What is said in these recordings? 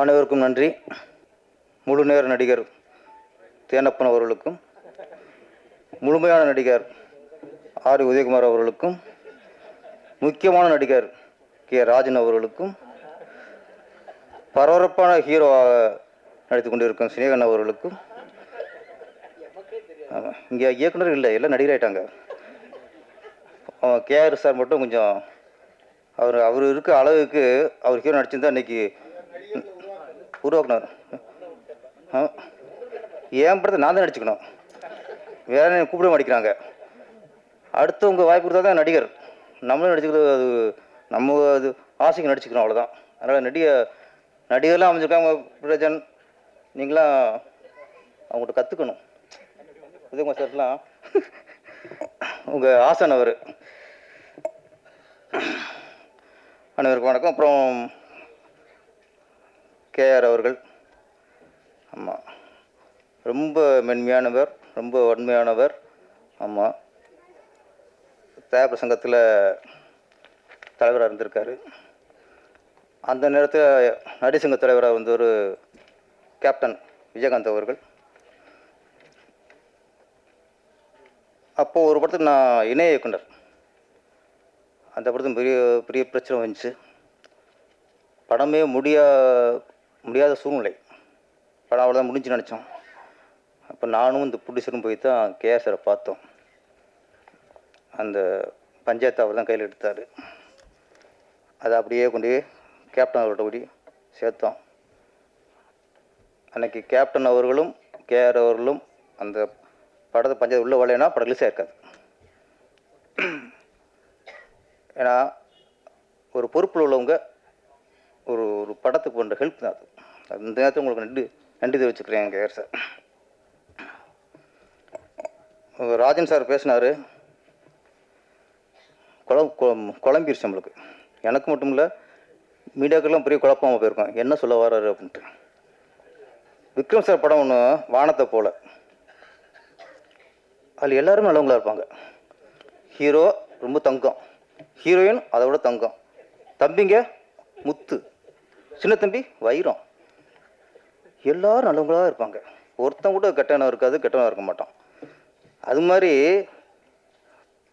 அனைவருக்கும் நன்றி. முழு நேர நடிகர் தேனப்பன் அவர்களுக்கும், முழுமையான நடிகர் ஆர் உதயகுமார் அவர்களுக்கும், முக்கியமான நடிகர் கே ராஜன் அவர்களுக்கும், பரபரப்பான ஹீரோவாக நடித்து கொண்டிருக்கும் சினேகன் அவர்களுக்கும், இங்கே இயக்குனர் இல்லை, எல்லாம் நடிகராயிட்டாங்க. கேஆர் சார் மட்டும் கொஞ்சம் அவர் இருக்க அளவுக்கு அவர் ஹீரோ நடிச்சிருந்தா இன்னைக்கு உருவாக்குனார். ஏன் படத்தை நான் தான் நடிச்சுக்கணும், வேற கூப்பிட மாட்டேங்கிறாங்க. அடுத்தவங்க வாய்ப்பு கொடுத்தா தான் நடிகர், நம்மளும் நடிச்சுக்கிறது அது நம்ம அது ஆசைக்கு நடிச்சுக்கிறோம், அவ்வளோதான். அதனால் நடிகர்லாம் அமைஞ்சிருக்காங்க. பிரஜன் நீங்களாம் அவங்கள்ட்ட கற்றுக்கணும். உதயகுமார் சார்லாம் உங்கள் ஆசான் அவர். அனைவருக்கும் வணக்கம். அப்புறம் கேஆர் அவர்கள், ஆமாம், ரொம்ப மென்மையானவர், ரொம்ப வன்மையானவர். ஆமாம், தேவ சங்கத்தில் தலைவராக இருந்திருக்காரு. அந்த நேரத்தில் நடிசங்க தலைவராக வந்து ஒரு கேப்டன் விஜயகாந்த் அவர்கள். அப்போது ஒரு படத்துக்கு நான் இணை இயக்குனர். அந்த படத்துக்கு பெரிய பெரிய பிரச்சனை வந்துச்சு. படமே முடியாத சூழ்நிலை. படம் அவ்வளோதான் முடிஞ்சு நினச்சோம். அப்போ நானும் இந்த ப்ரொடியூசரும் போய் தான் கேஆர் சாரை பார்த்தோம். அந்த பஞ்சாயத்து அவர் தான் கையில் எடுத்தார். அதை அப்படியே கொண்டு கேப்டன் அவர்கிட்ட கூடி சேர்த்தோம். அன்றைக்கி கேப்டன் அவர்களும் கேஆர் அவர்களும் அந்த படத்தை பஞ்சாயத்து உள்ளே வரலைன்னா படம் ரிலீஸ் ஆயிருக்காது. ஏன்னா ஒரு பொறுப்பில் உள்ளவங்க ஒரு ஒரு படத்துக்கு பண்ணுற ஹெல்ப் தான் அது. அந்த நேரத்தில் உங்களுக்கு நன்றி தெரிவிச்சுக்கிறேன் கேஆர் சார். ராஜன் சார் பேசினார், குழம்பிருச்சு நம்மளுக்கு. எனக்கு மட்டும் இல்லை, மீடியாக்கெல்லாம் பெரிய குழப்பமாக போயிருக்கோம், என்ன சொல்ல வர்றாரு அப்படின்ட்டு. விக்ரம் சார் படம் ஒன்று வானத்தை போல், அதில் எல்லோரும் நல்லவங்களாக இருப்பாங்க. ஹீரோ ரொம்ப தங்கம், ஹீரோயின் அதை விட தங்கம், தம்பிங்க முத்து, சின்ன தம்பி வைரம், எல்லோரும் நல்லவங்களாக இருப்பாங்க. ஒருத்தன் கூட கெட்டவனாக இருக்காது, கெட்டவனாக இருக்க மாட்டான். அது மாதிரி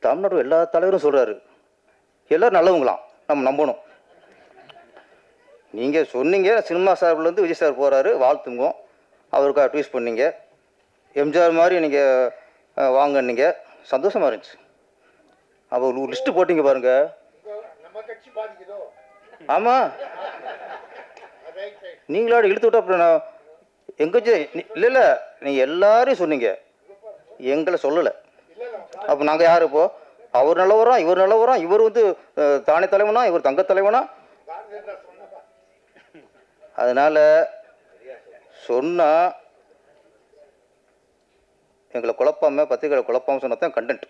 தமிழ்நாடு எல்லா தலைவரும் சொல்கிறாரு, எல்லோரும் நல்லவங்களாம், நம்ம நம்பணும். நீங்கள் சொன்னீங்க, சினிமா சார்பிலேருந்து விஜய் சார் போகிறாரு, வாழ்த்துங்க, அவருக்காக ட்வீட் பண்ணீங்க. எம்ஜிஆர் மாதிரி நீங்கள் வாங்கினீங்க, சந்தோஷமாக இருந்துச்சு. அப்போ ஒரு லிஸ்ட்டு போட்டிங்க பாருங்க. ஆமாம், நீங்களோட இழுத்து விட்டா அப்புறம் நான் எங்கே இல்லை நீங்கள் எல்லாரையும் சொன்னீங்க, எங்களை சொல்லலை. அப்போ நாங்கள் யார் இப்போ? அவர் நல்லவரா, இவர் நல்லவரா, இவர் வந்து தானே தலைவனா, இவர் தங்க தலைவனா? அதனால் சொன்னால் எங்களை குழப்பாமல், பத்திரிகைகளை குழப்பாமல் சொன்னால் தான் கண்டென்ட்.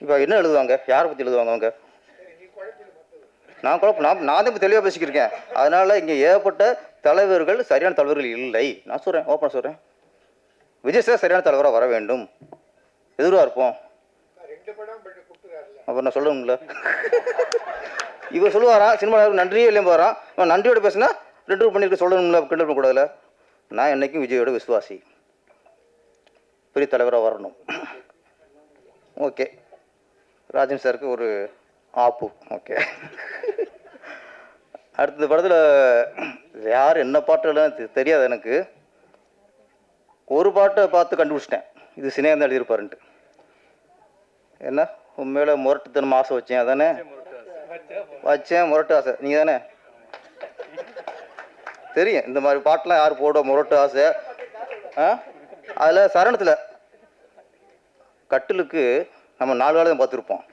இப்போ என்ன எழுதுவாங்க, யாரை பற்றி எழுதுவாங்க அவங்க? நான் தான் இப்போ தெளிவாக பேசிக்கிருக்கேன். அதனால் இங்கே ஏகப்பட்ட தலைவர்கள் சரியான தலைவர்கள் இல்லை. நான் சொல்கிறேன், ஓப்பனாக சொல்கிறேன், விஜய் சார் சரியான தலைவராக வர வேண்டும், எதிராக இருப்போம். அப்புறம் நான் சொல்லணும்ல, இவர் சொல்லுவாரா சினிமாவுக்கு நன்றியே இல்லையும் போகிறான், நன்றியோட பேசுனா 2 பண்ணியிருக்க சொல்லணும்ல, கிண்டல் பண்ணக்கூடாதுல. நான் என்றைக்கும் விஜயோட விசுவாசி, பெரிய தலைவராக வரணும். ஓகே, ராஜன் சாருக்கு ஒரு ஆப்பு. ஓகே, அடுத்த படத்தில் யார் என்ன பாட்டெல்லாம் தெரியாது எனக்கு. ஒரு பாட்டை பார்த்து கண்டுபிடிச்சிட்டேன், இது சினேகன் தான் எழுதியிருப்பாருன்ட்டு. என்ன உண்மையில முரட்டுத்தனம் ஆசை வச்சேன், அதானே வச்சேன், முரட்டு ஆசை. நீங்கள் தானே தெரியும் இந்த மாதிரி பாட்டெலாம் யார் போட, முரட்டு ஆசை. அதில் சரணத்தில் கட்டிலுக்கு நம்ம 4 காலம் தான் பார்த்துருப்போம்,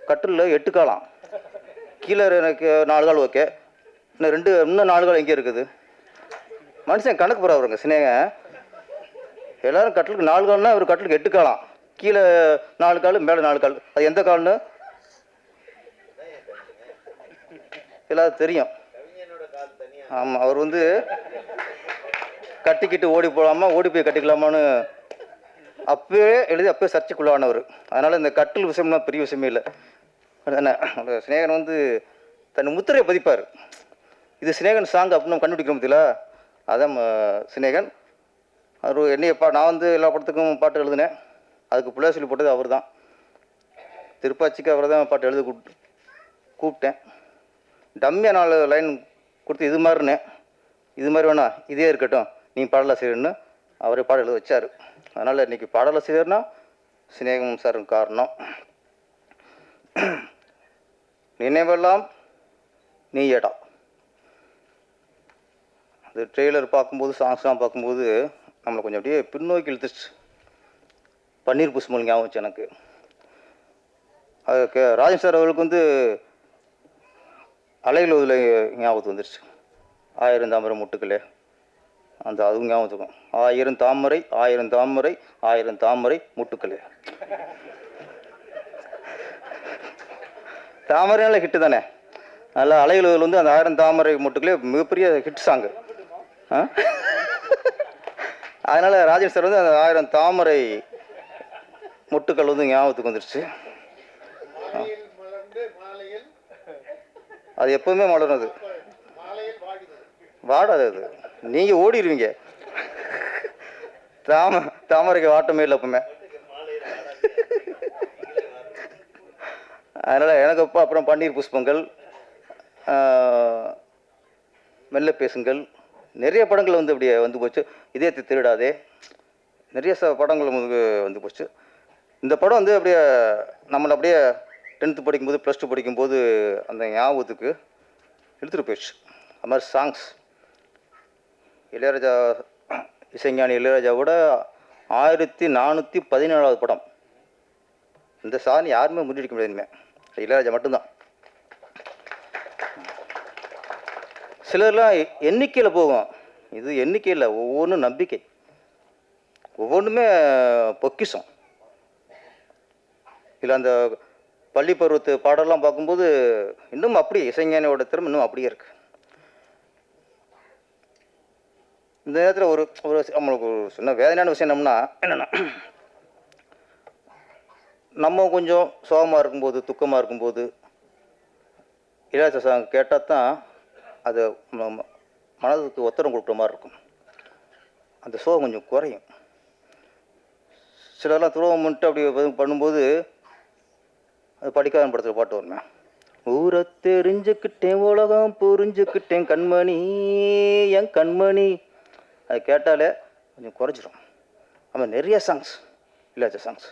கட்டிலில் 8 காலம், கீழே எனக்கு 4 கால். ஓகே, இன்னும் 4 கால் எங்கே இருக்குது? மனுஷன் கணக்கு போகிறவருங்க சினேகன். எல்லோரும் கட்டிலுக்கு 4 கால்னா இவர் கட்டிலுக்கு 8 காலம், கீழே 4 கால், மேலே 4 கால். அது எந்த கால்னு எல்லாரும் தெரியும். ஆமாம், அவர் வந்து கட்டிக்கிட்டு ஓடி போகலாமா, ஓடி போய் கட்டிக்கலாமான்னு அப்பவே எழுதி அப்பவே சர்ச்சைக்குள்ளானவர். அதனால் இந்த கட்டில் விஷயம்லாம் பெரிய விஷயமே இல்லை. சினேகன் வந்து தன் முத்திரையை பதிப்பார். இது சினேகன் சாங் அப்படின்னு நம்ம கண்டுபிடிக்கிறோம் பார்த்தீங்களா, அதான் சினேகன். அவர் என்னையப்பா நான் வந்து எல்லா படத்துக்கும் பாட்டு எழுதினேன். அதுக்கு பிள்ளை சொல்லி போட்டது அவர் தான். திருப்பாச்சிக்கு அவரை தான் பாட்டு எழுத கூப்பிட்டேன். டம்மியாக 4 லைன் கொடுத்து இது மாதிரின்னு, இது மாதிரி வேணா இதே இருக்கட்டும் நீ பாடலாசிரியர்னு அவரே பாடல் எழுத வச்சார். அதனால் இன்றைக்கி பாடலாசிரியர்னா சினேகன் சார் காரணம். நினைவெல்லாம் நீ ஏடா, அது ட்ரெய்லர் பார்க்கும்போது சாங்ஸ்லாம் பார்க்கும்போது நம்மளை கொஞ்சம் அப்படியே பின்னோக்கி இழுத்துச்சு. பன்னீர் புஷ்பம் ஞாபகம் வச்சு எனக்கு. அது ராஜன் சார் அவர்களுக்கு வந்து அலையில் இதில் ஞாபகத்து வந்துருச்சு. 1000 தாமரை முட்டுக்களே, அந்த அதுவும் ஞாபகத்துக்கும் 1000 தாமரை 1000 தாமரை 1000 தாமரை முட்டுக்களே. தாமரைனால ஹிட்டு தானே. நல்லா அலையில் வந்து அந்த 1000 தாமரை முட்டுக்களே மிகப்பெரிய ஹிட் சாங்கு. அதனால் ராஜன் சார் வந்து அந்த 1000 தாமரை முட்டுக்கள் வந்து ஞாபகத்துக்கு வந்துருச்சு. அது எப்பவுமே மலரும். அது வாடாது, அது நீங்கள் ஓடிடுவீங்க. தாமரைக்கு வாட்டமே இல்லை எப்பவுமே. அதனால் எனக்கு அப்போ அப்புறம் பன்னீர் புஷ்பங்கள், மெல்ல பேசுங்கள், நிறைய படங்கள் வந்து அப்படியே வந்து போச்சு. இதயத்தை திருடாதே, நிறைய படங்கள் வந்து போச்சு. இந்த படம் வந்து அப்படியே நம்மளை அப்படியே 10th படிக்கும்போது +2 படிக்கும்போது அந்த ஞாபகத்துக்கு எடுத்துகிட்டு போயிடுச்சு. அது மாதிரி சாங்ஸ் இளையராஜா, இசைஞானி இளையராஜாவோட 1417வது படம். இந்த சாதனை யாருமே முன்னெடுக்க முடியாதுமே, இளையராஜா மட்டும்தான். சிலர்லாம் எண்ணிக்கையில் போகும், இது எண்ணிக்கையில் ஒவ்வொன்றும் நம்பிக்கை, ஒவ்வொன்றுமே பொக்கிஷம். இல்லை அந்த பள்ளி பருவத்து பாடலாம் பார்க்கும்போது இன்னும் அப்படியே இசைஞானியோட திறமை இன்னும் அப்படியே இருக்குது. இந்த நேரத்தில் ஒரு நம்மளுக்கு ஒரு சின்ன வேதனையான விஷயம் என்னென்னா, நம்ம கொஞ்சம் சோகமாக இருக்கும்போது துக்கமாக இருக்கும்போது இளையராஜா சாங் கேட்டால் தான் அது மனதுக்கு ஒத்தடம் கொடுக்குற மாதிரி இருக்கும். அந்த சோகம் கொஞ்சம் குறையும். சிலர்லாம் துரோகம் பண்ணிட்டு அப்படி பண்ணும்போது அது படிக்காத படத்தில் பாட்டு வருமே, ஊரை தெரிஞ்சுக்கிட்டேன் உலகம் புரிஞ்சுக்கிட்டேன் கண்மணி என் கண்மணி. அது கேட்டாலே கொஞ்சம் குறைஞ்சிரும். ஆமாம், நிறைய சாங்ஸ் இளையராஜா சாங்ஸ்.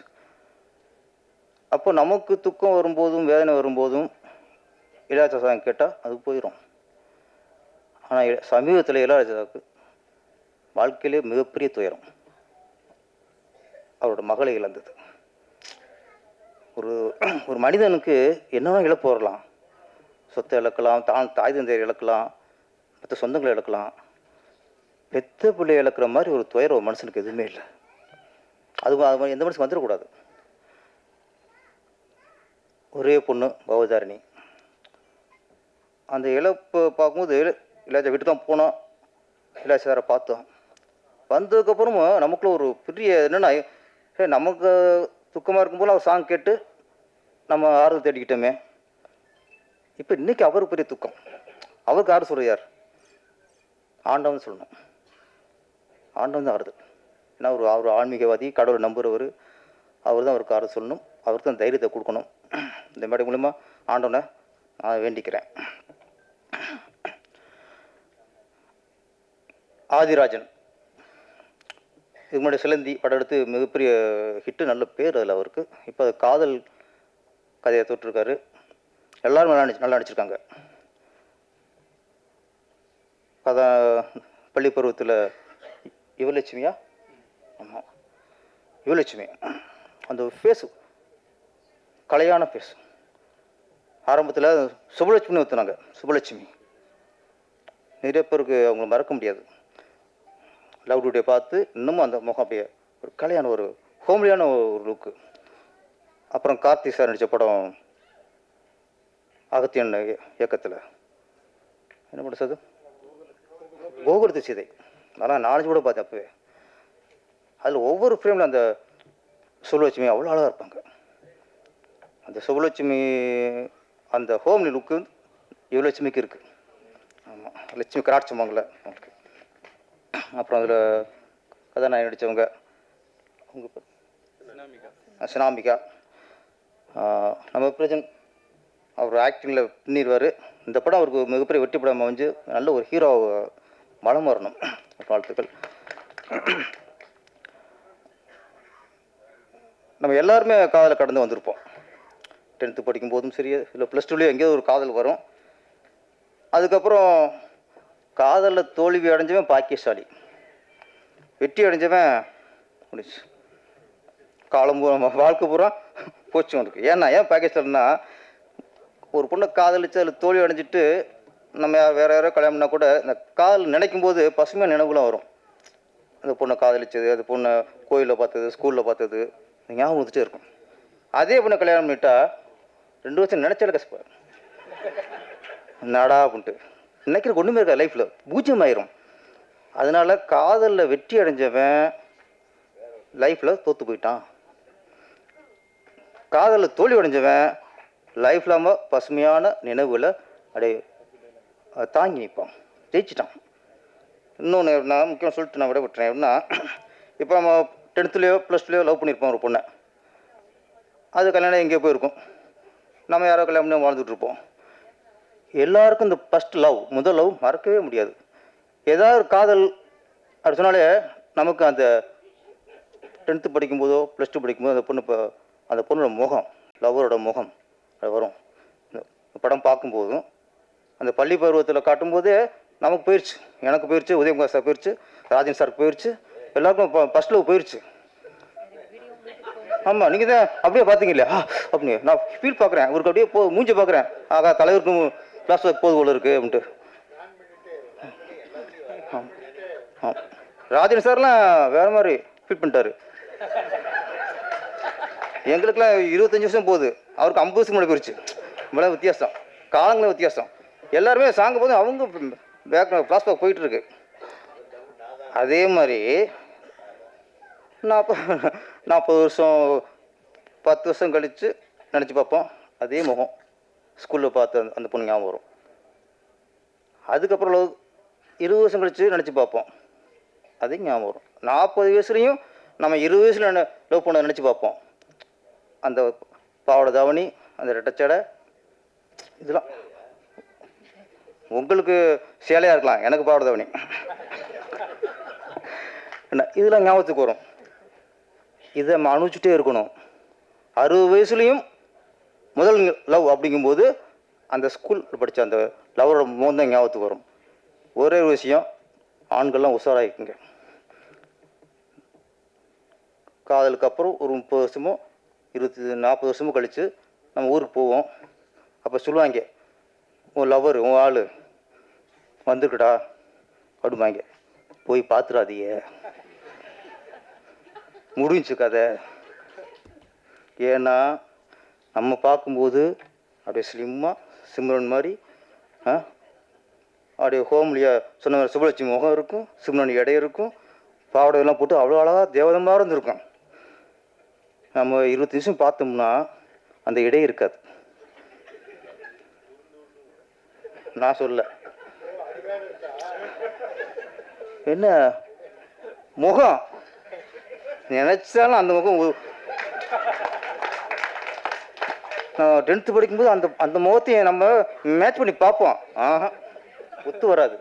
அப்போ நமக்கு துக்கம் வரும்போதும் வேதனை வரும்போதும் இளையராஜா சாங் கேட்டால் அது போயிடும். ஆனால் சமீபத்தில் இளையராஜாவுக்கு வாழ்க்கையிலே மிகப்பெரிய துயரம், அவரோட மகளை இழந்தது. ஒரு மனிதனுக்கு என்னென்ன இழப்பு வரலாம், சொத்தை இழக்கலாம், தாய் தந்தையை இழக்கலாம், மற்ற சொந்தங்களை இழக்கலாம். பெத்த பிள்ளையை இழக்கிற மாதிரி ஒரு துயரம் ஒரு மனுஷனுக்கு எதுவுமே இல்லை. அது எந்த மனுஷன் வந்துடக்கூடாது. ஒரே பொண்ணு பவதாரிணி, அந்த இழப்பு பார்க்கும்போது இளையராஜா வீட்டு தான் போனோம், இளையராஜா சாரை பார்த்தோம். வந்ததுக்கப்புறமும் நமக்குள்ள ஒரு பெரிய என்னென்னா, நமக்கு துக்கமாக இருக்கும்போது அவர் சாங் கேட்டு நம்ம ஆறுதல் தேடிக்கிட்டோமே. இப்போ இன்றைக்கி அவருக்கு பெரிய துக்கம். அவருக்கு ஆறு சொல்கிற யார்? ஆண்டவன் சொல்லணும். ஆண்டவன் தான் ஆறுதல். ஏன்னா அவர் ஆன்மீகவாதி, கடவுளை நம்புகிறவர். அவர் தான் அவருக்கு ஆறுதல் சொல்லணும், அவருக்கு தான் தைரியத்தை கொடுக்கணும். இந்த மேடை மூலமாக ஆண்டவனை நான் வேண்டிக்கிறேன். ஆதிராஜன் இதுக்கு முன்னாடி சிலந்தி படம் எடுத்து மிகப்பெரிய ஹிட்டு, நல்ல பேர் அதில் அவருக்கு. இப்போ அது காதல் கதையை தொட்டிருக்காரு. எல்லோரும் நல்லா நடிச்சிருக்காங்க. அதான் பள்ளி பருவத்தில் யுவலட்சுமியா, ஆமாம் யுவலட்சுமி, அந்த ஃபேஸு கலையான ஃபேஸ். ஆரம்பத்தில் சுபலட்சுமின்னு ஊற்றுனாங்க. சுபலட்சுமி நிறைய பேருக்கு அவங்கள மறக்க முடியாது. லவ் டுடே பார்த்து இன்னமும் அந்த முகம் அப்படியே ஒரு கலையான ஒரு ஹோம்லியான ஒரு லுக்கு. அப்புறம் கார்த்தி சார் நடித்த படம் அகத்தியன் இயக்கத்தில் என்ன படம் சார், கோகுலத்து சீதை. அதெல்லாம் 4 கூட பார்த்தேன் அப்போவே. அதில் ஒவ்வொரு ஃப்ரேமில் அந்த சுபலட்சுமி அவ்வளோ அழகாக இருப்பாங்க. அந்த சுபலட்சுமி அந்த ஹோம்லி லுக்கு யுவலட்சுமிக்கு இருக்குது. ஆமாம், லட்சுமி கராட்சமாங்கள அவங்களுக்கு. அப்புறம் அதில் கதாநாயகி நடித்தவங்க அவங்க சினாமிகா. நம்ம பிரஜன் அவர் ஆக்டிங்கில் பின்னிடுவார். இந்த படம் அவருக்கு மிகப்பெரிய வெற்றி படம் அமைஞ்சு நல்ல ஒரு ஹீரோ மனம் வரணும். வாழ்த்துக்கள். நம்ம எல்லாருமே காதலை கடந்து வந்திருப்போம். 10th படிக்கும் போதும் சரி, இல்லை +2லேயும் எங்கேயோ ஒரு காதல் வரும். அதுக்கப்புறம் காதலில் தோல்வி அடைஞ்சவன் பாக்கியசாலி, வெற்றி அடைஞ்சவன் முடிச்சு காலம் வாழ்க்கை பூரா போச்சு உனக்கு. ஏன் பாக்கியசாலின்னா, ஒரு பொண்ணை காதலிச்சு அதில் தோல்வி அடைஞ்சிட்டு நம்ம வேறு யாரோ கல்யாணம்னா கூட இந்த காதல் நினைக்கும் போது பசுமையாக நினைவுலாம் வரும். அந்த பொண்ணை காதலிச்சது, அந்த பொண்ணை கோயிலில் பார்த்தது, ஸ்கூலில் பார்த்தது ஞாபகம் வந்துட்டே இருக்கும். அதே பொண்ணை கல்யாணம் பண்ணிட்டா 2 வருஷம் நினைச்சாலே கஷ்டம். நாடா அப்படின்ட்டு நினைக்கிற ஒன்றுமே இருக்கா, லைஃப்பில் பூஜ்ஜியம் ஆயிரும். அதனால காதலில் வெற்றி அடைஞ்சவன் லைஃப்பில் தோற்று போயிட்டான். காதலில் தோல்வி அடைஞ்சவன் லைஃப் இல்லாமல் பசுமையான நினைவுகளை தாங்கி நிற்பான், ஜெயிச்சிட்டான். இன்னொன்று நான் முக்கியம் சொல்லிட்டு நான் விட விட்டுறேன். எப்படின்னா, இப்போ நம்ம 10th +2 லவ் பண்ணியிருப்போம் ஒரு பொண்ணை. அது கல்யாணம் எங்கேயோ போயிருக்கும், நம்ம யாரோ கல்யாணம் பண்ணி வாழ்ந்துட்டுருப்போம். எல்லாருக்கும் இந்த ஃபஸ்ட் லவ், முதல் லவ் மறக்கவே முடியாது. ஏதாவது காதல் அப்படி சொன்னாலே நமக்கு அந்த 10th படிக்கும்போதோ +2 படிக்கும்போதோ அந்த பொண்ணு, இப்போ அந்த பொண்ணோட முகம், லவ்வரோட முகம் அது வரும். படம் பார்க்கும்போதும் அந்த பள்ளி பருவத்தில் காட்டும்போதே நமக்கு போயிடுச்சு, எனக்கு போயிடுச்சு, உதயகுமார் சார் போயிடுச்சு, ராஜன் சார் போயிடுச்சு, எல்லாருக்கும் ஃபஸ்ட் லவ் போயிடுச்சு. ஆமாம், நீங்கள் தான் அப்படியே பார்த்தீங்க இல்லையா? அப்படி நான் ஃபீல் பார்க்குறேன், அவருக்கு அப்படியே மூஞ்சி பார்க்குறேன். ஆகா, தலைவருக்கும் கிளாஸ் போது போல இருக்குது அப்படின்ட்டு. ராஜன் சார்லாம் வேறு மாதிரி ஃபீல் பண்ணிட்டாரு. எங்களுக்கெல்லாம் 25 வருஷம் போகுது, அவருக்கு 50 வருஷம் முன்னாடி போயிடுச்சு. இவ்வளோ வித்தியாசம், காலங்களும் வித்தியாசம். எல்லாருமே சாங்க போது அவங்க ஃப்ளாஷ்பேக் போயிட்டுருக்கு. அதே மாதிரி 40 வருஷம் 10 வருஷம் கழித்து நினச்சி பார்ப்போம், அதே முகம் ஸ்கூலில் பார்த்து அந்த பொண்ணு ஞாபகம் வரும். அதுக்கப்புறம் 20 வருஷம் கழித்து நினச்சி பார்ப்போம், அதே ஞாபகம் வரும். 40 வயசுலேயும் நம்ம 20 வயசில் லவ் பண்ண நினச்சி பார்ப்போம். அந்த பாவாடை தாவணி, அந்த ரெட்டச்சடை, இதெல்லாம் உங்களுக்கு சேலையாக இருக்கலாம், எனக்கு பாவாடை தாவணி என்ன, இதெல்லாம் ஞாபகத்துக்கு வரும். இதை நம்ம அனுப்பிச்சுட்டே இருக்கணும். 60 வயசுலேயும் முதல் லவ் அப்படிங்கும்போது அந்த ஸ்கூல் படித்த அந்த லவரோட முகம் தான் ஞாபகத்துக்கு வரும். ஒரே ஒரு விஷயம், ஆண்கள்லாம் உஷாராகிக்குங்க. காதலுக்கு அப்புறம் ஒரு 30 வருஷமோ 40 வருஷமும் கழித்து நம்ம ஊருக்கு போவோம். அப்போ சொல்லுவாங்க, உன் லவ்வர், உன் ஆள் வந்துருக்குடா அப்படிம்பாங்க. போய் பார்த்துடாதீங்க, முடிஞ்சு கதை. ஏன்னா நம்ம பார்க்கும்போது அப்படியே ஸ்லிம்மாக சிம்ரன் மாதிரி, அப்படியே ஹோம்லியா சொன்ன மாதிரி சுபலட்சுமி முகம் இருக்கும், சிம்ரன் எடை இருக்கும், பாவடையெல்லாம் போட்டு அவ்வளோ அழகாக தேவதமாக இருந்திருக்கும். நம்ம 20 நிமிஷம் பார்த்தோம்னா அந்த இடை இருக்காது. நான் சொல்ல, என்ன முகம் நினைச்சாலும் அந்த முகம். நான் 10th படிக்கும்போது அந்த முகத்தையும் நம்ம மேட்ச் பண்ணி பார்ப்போம். ஒத்து வராது.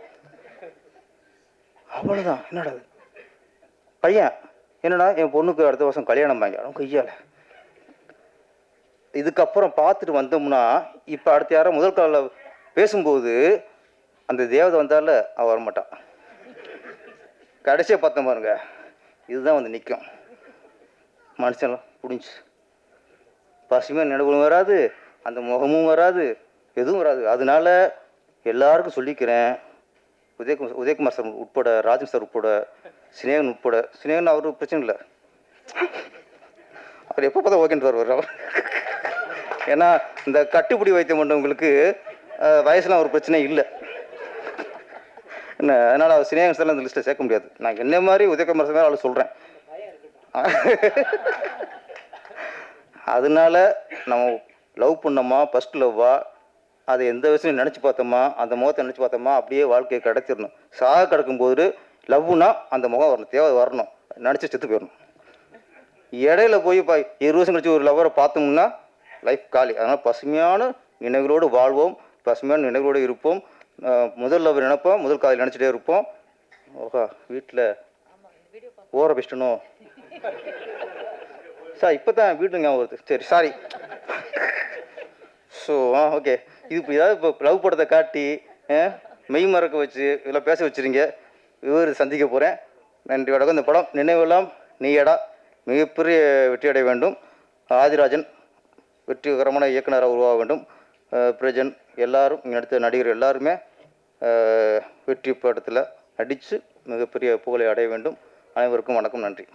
அவ்வளோதான். என்னடா பையன், என்னடா என் பொண்ணுக்கு அடுத்த வருஷம் கல்யாணம் வாங்க கையால். இதுக்கப்புறம் பார்த்துட்டு வந்தோம்னா, இப்போ அடுத்த யாரும் முதல் காலில் பேசும்போது அந்த தேவதை வந்தால அவள் வரமாட்டான். கடைசியாக பார்த்தோம் பாருங்க, இதுதான் வந்து நிற்கும். மனுஷன்லாம் புடிஞ்சு பசுமையாக நினைவுகளும் வராது, அந்த முகமும் வராது, எதுவும் வராது. அதனால எல்லாருக்கும் சொல்லிக்கிறேன், உதயகுமார் சார் உட்பட, ராஜன் சார் உட்பட, சினேகன் உட்பட. சினேகன் அவருக்கு பிரச்சனை இல்லை, அவர் எப்போ பார்த்தா ஓகேன்னு வருவார் அவர். ஏன்னா இந்த கட்டுப்பிடி வைத்தியம் பண்ணவங்களுக்கு வயசுலாம் ஒரு பிரச்சனை இல்லை என்ன. அதனால் அவர் சினேகன் சார்லாம் இந்த லிஸ்ட்டில் சேர்க்க முடியாது. நான் என்ன மாதிரி உதயகுமார் சார் அவளை சொல்கிறேன். அதனால நம்ம லவ் பண்ணோமா, ஃபஸ்ட் லவ்வா, அதை எந்த விஷயம் நினச்சி பார்த்தோமா, அந்த முகத்தை நினச்சி பார்த்தோமா, அப்படியே வாழ்க்கையை கடத்திடணும். சாக கிடக்கும்போது லவ்வுனா அந்த முகம் வரணும், தேவை வரணும், நினச்சி செத்து போயிடணும். இடையில போய் 20 வருஷம் கழிச்சு ஒரு லவ்வரை பார்த்தோம்னா லைஃப் காலி. அதனால் பசுமையான நினைவுகளோடு வாழ்வோம், பசுமையான நினைவுகளோடு இருப்போம். முதல் லவ் நினைப்போம், முதல் காதல் நினச்சிட்டே இருப்போம். ஓஹா, வீட்டில் ஓர பெஸ்டணும் சார், இப்போ தான் வீட்டு ஞாபகம் வருது. சரி, சாரி. ஸோ ஓகே, இது இப்போ ஏதாவது இப்போ லவ் படத்தை காட்டி மெய் மறக்க வச்சு இதெல்லாம் பேச வச்சுருங்க. இவர் சந்திக்க போகிறேன். நன்றி, வணக்கம். இந்த படம் நினைவெல்லாம் நீயடா மிகப்பெரிய வெற்றி அடைய வேண்டும். ஆதிராஜன் வெற்றிகரமான இயக்குனராக உருவாக வேண்டும். பிரஜன் எல்லாரும் இங்கே நடித்த நடிகர் எல்லாருமே வெற்றி படத்தில் நடித்து மிகப்பெரிய புகழை அடைய வேண்டும். அனைவருக்கும் வணக்கம், நன்றி.